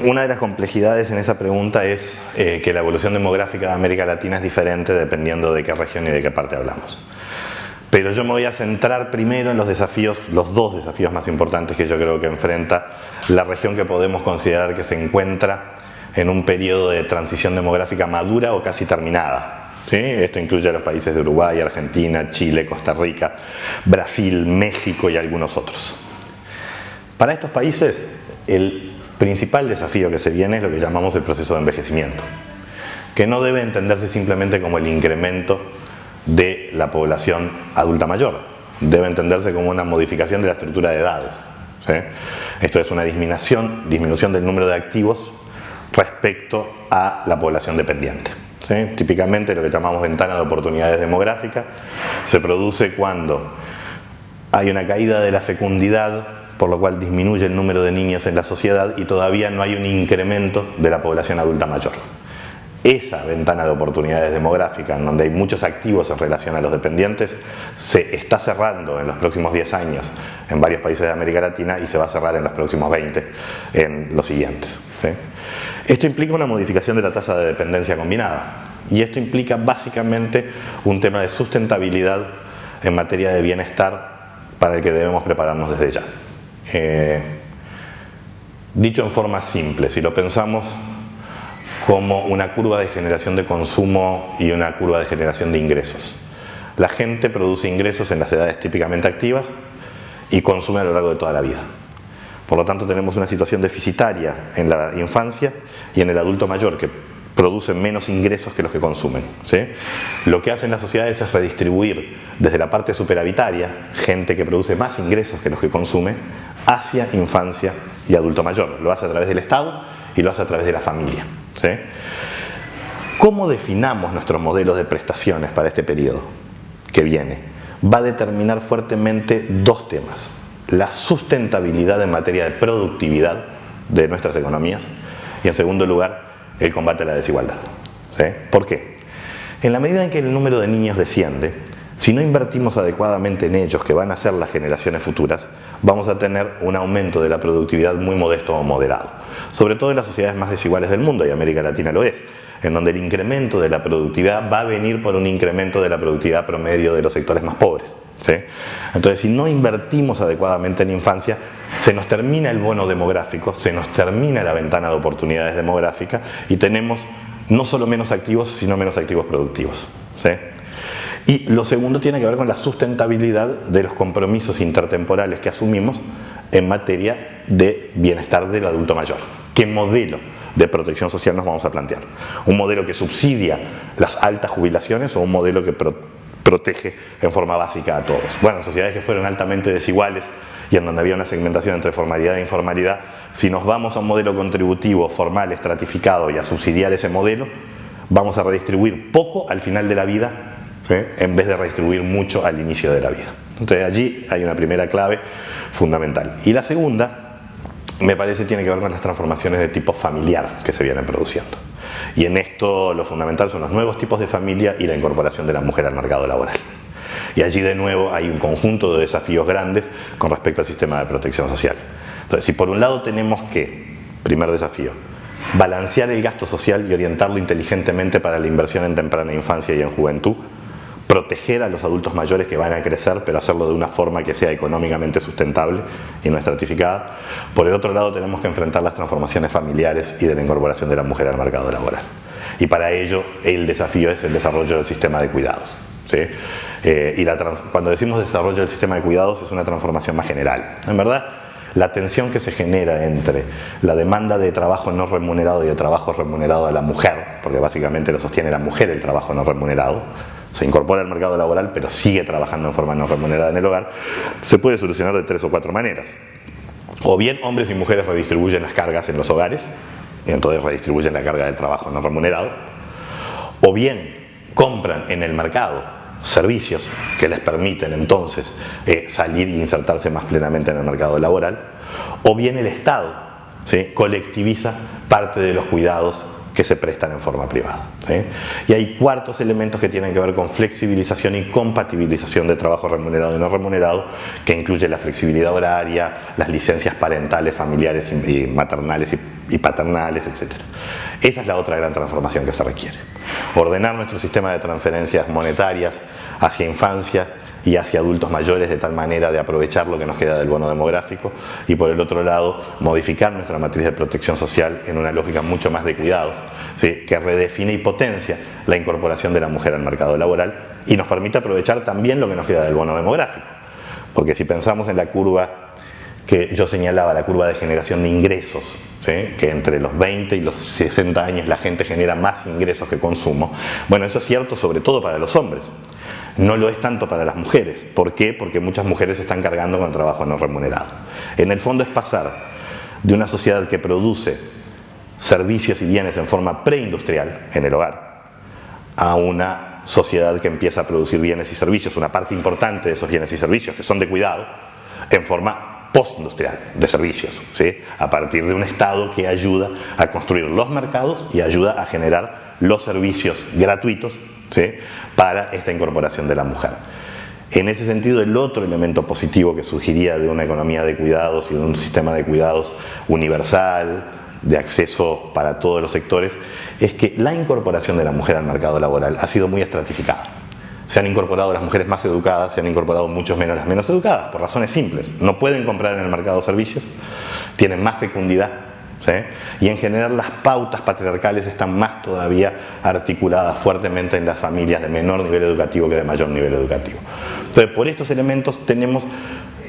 Una de las complejidades en esa pregunta es que la evolución demográfica de América Latina es diferente dependiendo de qué región y de qué parte hablamos. Pero yo me voy a centrar primero en los dos desafíos más importantes que yo creo que enfrenta la región que podemos considerar que se encuentra en un periodo de transición demográfica madura o casi terminada. ¿Sí? Esto incluye a los países de Uruguay, Argentina, Chile, Costa Rica, Brasil, México y algunos otros. Para estos países, el principal desafío que se viene es lo que llamamos el proceso de envejecimiento, que no debe entenderse simplemente como el incremento de la población adulta mayor, debe entenderse como una modificación de la estructura de edades. ¿Sí? Esto es una disminución del número de activos respecto a la población dependiente. ¿Sí? Típicamente lo que llamamos ventana de oportunidades demográficas se produce cuando hay una caída de la fecundidad, por lo cual disminuye el número de niños en la sociedad y todavía no hay un incremento de la población adulta mayor. Esa ventana de oportunidades demográficas, en donde hay muchos activos en relación a los dependientes, se está cerrando en los próximos 10 años en varios países de América Latina y se va a cerrar en los próximos 20 en los siguientes. ¿Sí? Esto implica una modificación de la tasa de dependencia combinada y esto implica básicamente un tema de sustentabilidad en materia de bienestar para el que debemos prepararnos desde ya. Dicho en forma simple, si lo pensamos como una curva de generación de consumo y una curva de generación de ingresos. La gente produce ingresos en las edades típicamente activas y consume a lo largo de toda la vida. Por lo tanto, tenemos una situación deficitaria en la infancia y en el adulto mayor, que produce menos ingresos que los que consumen. ¿Sí? Lo que hacen las sociedades es redistribuir desde la parte superavitaria, gente que produce más ingresos que los que consume, hacia infancia y adulto mayor. Lo hace a través del Estado y lo hace a través de la familia. ¿Sí? ¿Cómo definamos nuestros modelos de prestaciones para este periodo que viene? Va a determinar fuertemente dos temas: la sustentabilidad en materia de productividad de nuestras economías y, en segundo lugar, el combate a la desigualdad. ¿Sí? ¿Por qué? En la medida en que el número de niños desciende, si no invertimos adecuadamente en ellos, que van a ser las generaciones futuras, vamos a tener un aumento de la productividad muy modesto o moderado. Sobre todo en las sociedades más desiguales del mundo, y América Latina lo es, en donde el incremento de la productividad va a venir por un incremento de la productividad promedio de los sectores más pobres. ¿Sí? Entonces, si no invertimos adecuadamente en infancia, se nos termina el bono demográfico, se nos termina la ventana de oportunidades demográficas y tenemos no solo menos activos, sino menos activos productivos. ¿Sí? Y lo segundo tiene que ver con la sustentabilidad de los compromisos intertemporales que asumimos en materia de bienestar del adulto mayor. ¿Qué modelo de protección social nos vamos a plantear? ¿Un modelo que subsidia las altas jubilaciones o un modelo que protege en forma básica a todos? Bueno, sociedades que fueron altamente desiguales y en donde había una segmentación entre formalidad e informalidad, si nos vamos a un modelo contributivo formal, estratificado y a subsidiar ese modelo, vamos a redistribuir poco al final de la vida, ¿sí? En vez de redistribuir mucho al inicio de la vida. Entonces allí hay una primera clave fundamental. Y la segunda, me parece, tiene que ver con las transformaciones de tipo familiar que se vienen produciendo. Y en esto lo fundamental son los nuevos tipos de familia y la incorporación de la mujer al mercado laboral. Y allí de nuevo hay un conjunto de desafíos grandes con respecto al sistema de protección social. Entonces, si por un lado tenemos que, primer desafío, balancear el gasto social y orientarlo inteligentemente para la inversión en temprana infancia y en juventud, proteger a los adultos mayores que van a crecer, pero hacerlo de una forma que sea económicamente sustentable y no estratificada. Por el otro lado, tenemos que enfrentar las transformaciones familiares y de la incorporación de la mujer al mercado laboral. Y para ello, el desafío es el desarrollo del sistema de cuidados. ¿Sí? Cuando decimos desarrollo del sistema de cuidados, es una transformación más general. En verdad, la tensión que se genera entre la demanda de trabajo no remunerado y de trabajo remunerado a la mujer, porque básicamente lo sostiene la mujer el trabajo no remunerado, se incorpora al mercado laboral pero sigue trabajando en forma no remunerada en el hogar, se puede solucionar de 3 o 4 maneras. O bien hombres y mujeres redistribuyen las cargas en los hogares y entonces redistribuyen la carga del trabajo no remunerado, o bien compran en el mercado servicios que les permiten entonces salir e insertarse más plenamente en el mercado laboral, o bien el Estado, ¿sí?, colectiviza parte de los cuidados que se prestan en forma privada, ¿sí? Y hay cuartos elementos que tienen que ver con flexibilización y compatibilización de trabajo remunerado y no remunerado, que incluye la flexibilidad horaria, las licencias parentales, familiares y maternales y paternales, etc. Esa es la otra gran transformación que se requiere. Ordenar nuestro sistema de transferencias monetarias hacia infancia y hacia adultos mayores de tal manera de aprovechar lo que nos queda del bono demográfico, y por el otro lado modificar nuestra matriz de protección social en una lógica mucho más de cuidados, ¿sí? Que redefine y potencia la incorporación de la mujer al mercado laboral y nos permite aprovechar también lo que nos queda del bono demográfico, porque si pensamos en la curva que yo señalaba, la curva de generación de ingresos, ¿sí? Que entre los 20 y los 60 años la gente genera más ingresos que consumo, bueno, eso es cierto sobre todo para los hombres. No lo es tanto para las mujeres. ¿Por qué? Porque muchas mujeres se están cargando con trabajo no remunerado. En el fondo es pasar de una sociedad que produce servicios y bienes en forma preindustrial en el hogar a una sociedad que empieza a producir bienes y servicios, una parte importante de esos bienes y servicios que son de cuidado, en forma postindustrial de servicios, ¿sí? A partir de un Estado que ayuda a construir los mercados y ayuda a generar los servicios gratuitos, ¿sí? Para esta incorporación de la mujer. En ese sentido, el otro elemento positivo que surgiría de una economía de cuidados y de un sistema de cuidados universal, de acceso para todos los sectores, es que la incorporación de la mujer al mercado laboral ha sido muy estratificada. Se han incorporado las mujeres más educadas, se han incorporado mucho menos las menos educadas, por razones simples. No pueden comprar en el mercado servicios, tienen más fecundidad, ¿sí? Y en general las pautas patriarcales están más todavía articuladas fuertemente en las familias de menor nivel educativo que de mayor nivel educativo. Entonces, por estos elementos tenemos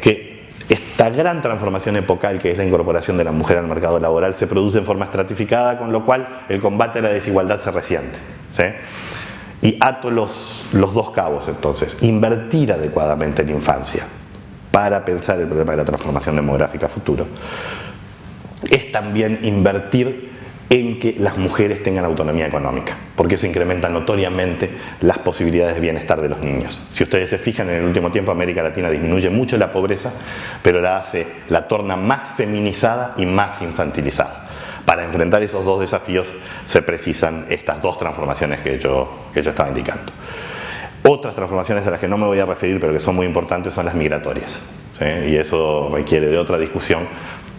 que esta gran transformación epocal que es la incorporación de la mujer al mercado laboral se produce en forma estratificada, con lo cual el combate a la desigualdad se resiente, ¿sí? Y ato los dos cabos entonces: invertir adecuadamente en infancia para pensar el problema de la transformación demográfica futuro, es también invertir en que las mujeres tengan autonomía económica, porque eso incrementa notoriamente las posibilidades de bienestar de los niños. Si ustedes se fijan, en el último tiempo América Latina disminuye mucho la pobreza, pero la torna más feminizada y más infantilizada. Para enfrentar esos dos desafíos se precisan estas dos transformaciones que yo estaba indicando. Otras transformaciones a las que no me voy a referir, pero que son muy importantes, son las migratorias, ¿sí? Y eso requiere de otra discusión,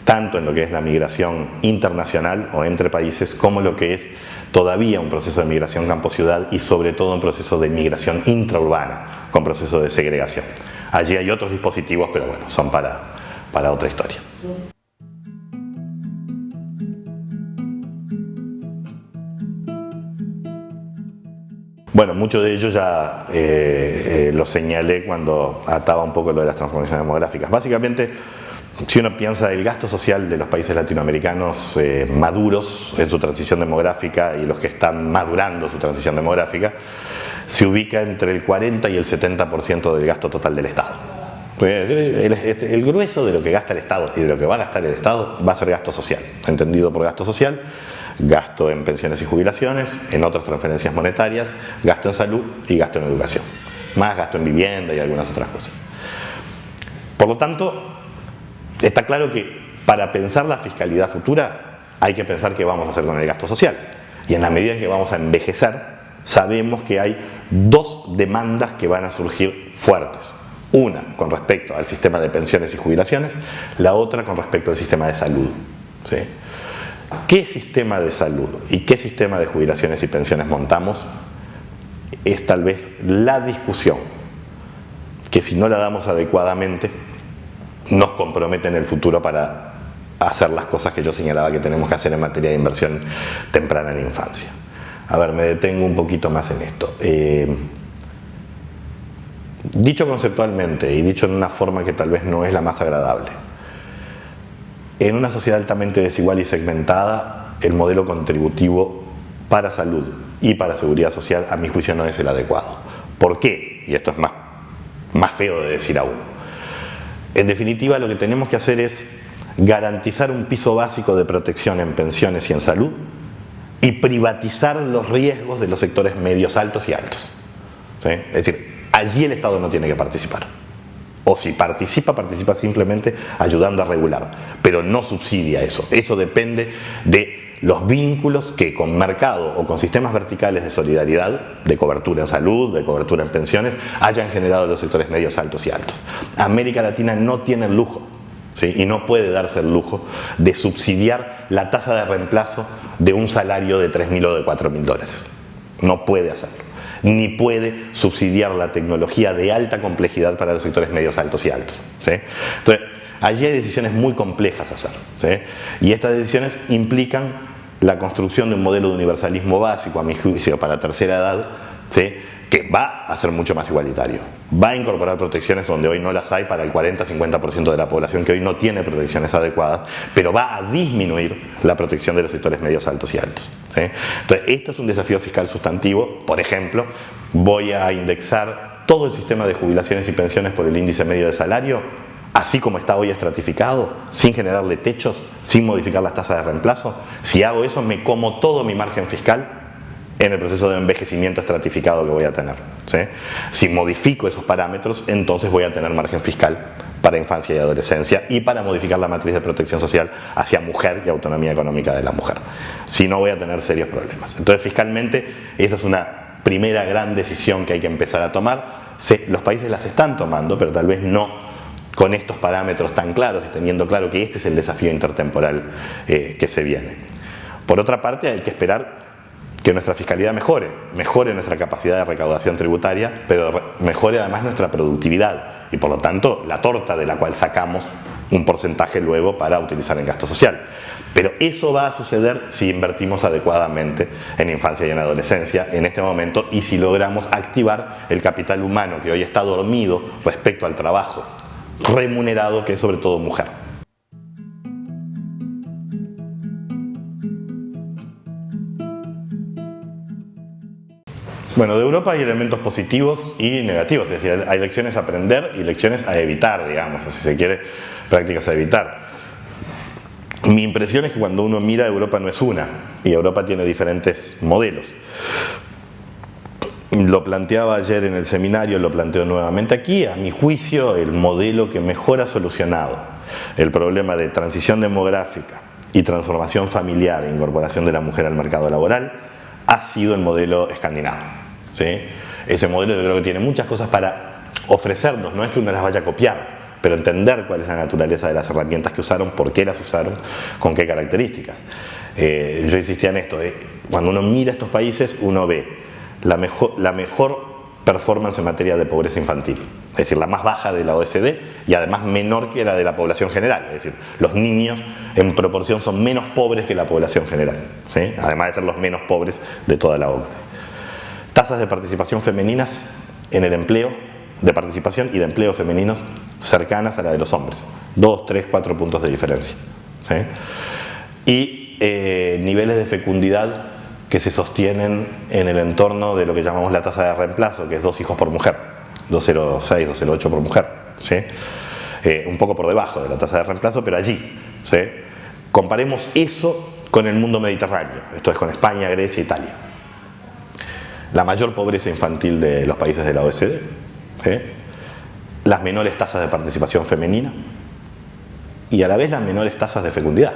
tanto en lo que es la migración internacional o entre países, como lo que es todavía un proceso de migración campo-ciudad y sobre todo un proceso de migración intraurbana, con proceso de segregación. Allí hay otros dispositivos, pero bueno, son para otra historia. Bueno, mucho de ello ya lo señalé cuando ataba un poco lo de las transformaciones demográficas. Básicamente, si uno piensa el gasto social de los países latinoamericanos maduros en su transición demográfica y los que están madurando su transición demográfica, se ubica entre el 40 y el 70% del gasto total del Estado. El grueso de lo que gasta el Estado y de lo que va a gastar el Estado va a ser gasto social, entendido por gasto social: gasto en pensiones y jubilaciones, en otras transferencias monetarias, gasto en salud y gasto en educación, más gasto en vivienda y algunas otras cosas. Por lo tanto, está claro que para pensar la fiscalidad futura hay que pensar qué vamos a hacer con el gasto social. Y en la medida en que vamos a envejecer, sabemos que hay dos demandas que van a surgir fuertes. Una con respecto al sistema de pensiones y jubilaciones, la otra con respecto al sistema de salud, ¿sí? ¿Qué sistema de salud y qué sistema de jubilaciones y pensiones montamos? Es tal vez la discusión que, si no la damos adecuadamente, nos compromete en el futuro para hacer las cosas que yo señalaba que tenemos que hacer en materia de inversión temprana en infancia. A ver, me detengo un poquito más en esto. Dicho conceptualmente y dicho en una forma que tal vez no es la más agradable, en una sociedad altamente desigual y segmentada, el modelo contributivo para salud y para seguridad social, a mi juicio, no es el adecuado. ¿Por qué? Y esto es más feo de decir aún. En definitiva, lo que tenemos que hacer es garantizar un piso básico de protección en pensiones y en salud y privatizar los riesgos de los sectores medios, altos y altos, ¿sí? Es decir, allí el Estado no tiene que participar. O si participa simplemente ayudando a regular, pero no subsidia eso. Eso depende de los vínculos que con mercado o con sistemas verticales de solidaridad, de cobertura en salud, de cobertura en pensiones, hayan generado los sectores medios, altos y altos. América Latina no tiene el lujo, ¿sí? Y no puede darse el lujo de subsidiar la tasa de reemplazo de un salario de 3.000 o de 4.000 dólares. No puede hacerlo. Ni puede subsidiar la tecnología de alta complejidad para los sectores medios, altos y altos, ¿sí? Entonces, allí hay decisiones muy complejas a hacer, ¿sí? Y estas decisiones implican la construcción de un modelo de universalismo básico, a mi juicio, para tercera edad, ¿sí? Que va a ser mucho más igualitario. Va a incorporar protecciones donde hoy no las hay para el 40-50% de la población que hoy no tiene protecciones adecuadas, pero va a disminuir la protección de los sectores medios, altos y altos, ¿sí? Entonces, este es un desafío fiscal sustantivo. Por ejemplo, voy a indexar todo el sistema de jubilaciones y pensiones por el índice medio de salario, así como está hoy estratificado, sin generarle techos, sin modificar las tasas de reemplazo. Si hago eso, me como todo mi margen fiscal en el proceso de envejecimiento estratificado que voy a tener, ¿sí? Si modifico esos parámetros, entonces voy a tener margen fiscal para infancia y adolescencia y para modificar la matriz de protección social hacia mujer y autonomía económica de la mujer. Si no, voy a tener serios problemas. Entonces, fiscalmente, esa es una primera gran decisión que hay que empezar a tomar. Los países las están tomando, pero tal vez no con estos parámetros tan claros y teniendo claro que este es el desafío intertemporal que se viene. Por otra parte, hay que esperar que nuestra fiscalidad mejore nuestra capacidad de recaudación tributaria, pero mejore además nuestra productividad y por lo tanto la torta de la cual sacamos un porcentaje luego para utilizar en gasto social. Pero eso va a suceder si invertimos adecuadamente en infancia y en adolescencia en este momento y si logramos activar el capital humano que hoy está dormido respecto al trabajo remunerado, que es sobre todo mujer. Bueno, de Europa hay elementos positivos y negativos, es decir, hay lecciones a aprender y lecciones a evitar, digamos, o si se quiere, prácticas a evitar. Mi impresión es que cuando uno mira, Europa no es una, y Europa tiene diferentes modelos. Lo planteaba ayer en el seminario, lo planteo nuevamente aquí. A mi juicio, el modelo que mejor ha solucionado el problema de transición demográfica y transformación familiar e incorporación de la mujer al mercado laboral ha sido el modelo escandinavo, ¿sí? Ese modelo yo creo que tiene muchas cosas para ofrecernos, no es que uno las vaya a copiar, pero entender cuál es la naturaleza de las herramientas que usaron, por qué las usaron, con qué características. Yo insistía en esto, cuando uno mira estos países, uno ve la mejor performance en materia de pobreza infantil, es decir, la más baja de la OECD y además menor que la de la población general, es decir, los niños en proporción son menos pobres que la población general, ¿sí? Además de ser los menos pobres de toda la OCDE. Tasas de participación femeninas en el empleo, de participación y de empleo femeninos cercanas a la de los hombres, 2, 3, 4 puntos de diferencia, ¿sí? Y niveles de fecundidad que se sostienen en el entorno de lo que llamamos la tasa de reemplazo, que es 2 hijos por mujer, 2,06, 2,08 por mujer, ¿sí? Un poco por debajo de la tasa de reemplazo, pero allí, ¿sí? Comparemos eso con el mundo mediterráneo, esto es con España, Grecia, Italia. La mayor pobreza infantil de los países de la OECD, ¿sí? Las menores tasas de participación femenina y a la vez las menores tasas de fecundidad.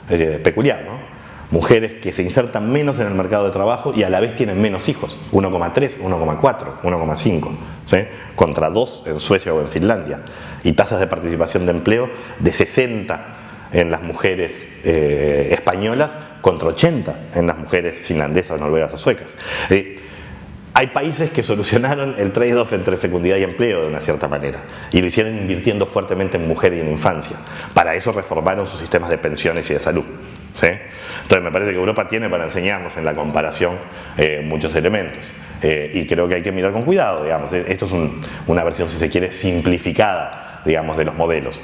Es peculiar, ¿no? Mujeres que se insertan menos en el mercado de trabajo y a la vez tienen menos hijos, 1,3, 1,4, 1,5, ¿sí? Contra 2 en Suecia o en Finlandia. Y tasas de participación de empleo de 60 en las mujeres españolas contra 80 en las mujeres finlandesas, noruegas o suecas. Hay países que solucionaron el trade-off entre fecundidad y empleo de una cierta manera y lo hicieron invirtiendo fuertemente en mujer y en infancia. Para eso reformaron sus sistemas de pensiones y de salud, ¿sí? Entonces me parece que Europa tiene para enseñarnos en la comparación muchos elementos y creo que hay que mirar con cuidado, digamos. Esto es una versión, si se quiere, simplificada, digamos, de los modelos.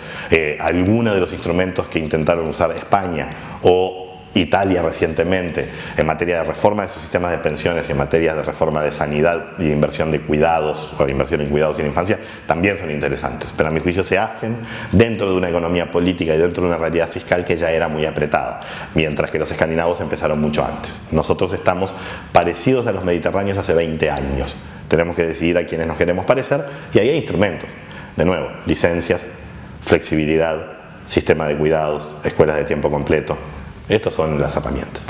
Algunos de los instrumentos que intentaron usar España o Italia recientemente en materia de reforma de sus sistemas de pensiones y en materia de reforma de sanidad y de inversión de cuidados o de inversión en cuidados y en infancia también son interesantes, pero a mi juicio se hacen dentro de una economía política y dentro de una realidad fiscal que ya era muy apretada, mientras que los escandinavos empezaron mucho antes. Nosotros estamos parecidos a los mediterráneos hace 20 años, tenemos que decidir a quiénes nos queremos parecer y ahí hay instrumentos, de nuevo, licencias, flexibilidad, sistema de cuidados, escuelas de tiempo completo, Estas son las herramientas.